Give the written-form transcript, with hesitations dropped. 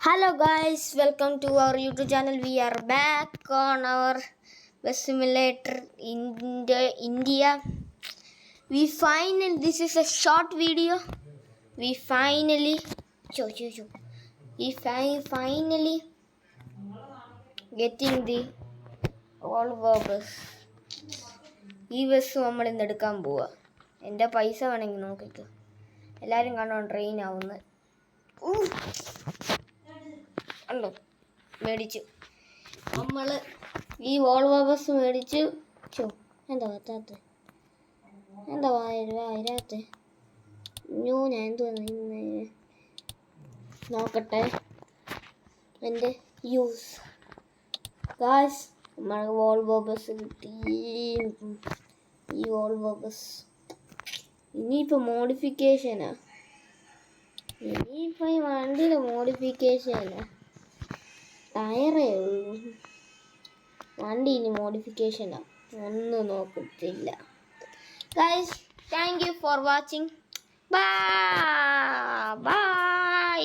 Hello guys, welcome to our YouTube channel. We are back on our bus simulator in India. This is a short video. We finally getting the Volvo bus. ഈ bus നമ്മൾ ഇന്ന് എടുക്കാൻ പോവാ. എൻ്റെ പൈസ വേണമെങ്കിൽ നോക്കിക്കോ. എല്ലാവരും കാണാൻ ട്രെയിൻ ആവുന്നത്. ഉണ്ടോ മേടിച്ചു നമ്മൾ ഈ വോൾവോ ബസ് മേടിച്ചു. എന്താ പറ്റാത്ത എന്താ വരാത്ത ഞാൻ എന്തോ നോക്കട്ടെ എൻ്റെ യൂസ് ഗായ്സ്. നമ്മൾ വോൾവോ ബസ് കിട്ടി. ഈ വോൾവോ ബസ് ഇനിയിപ്പോൾ മോഡിഫിക്കേഷനാ. ഇനിയിപ്പോൾ ഈ വണ്ടിയുടെ മോഡിഫിക്കേഷനാ. ടയറേ ഉള്ളൂ. വണ്ടി ഇനി മോഡിഫിക്കേഷനാ. ഒന്നും നോക്കത്തില്ല. Guys, thank you for watching. By.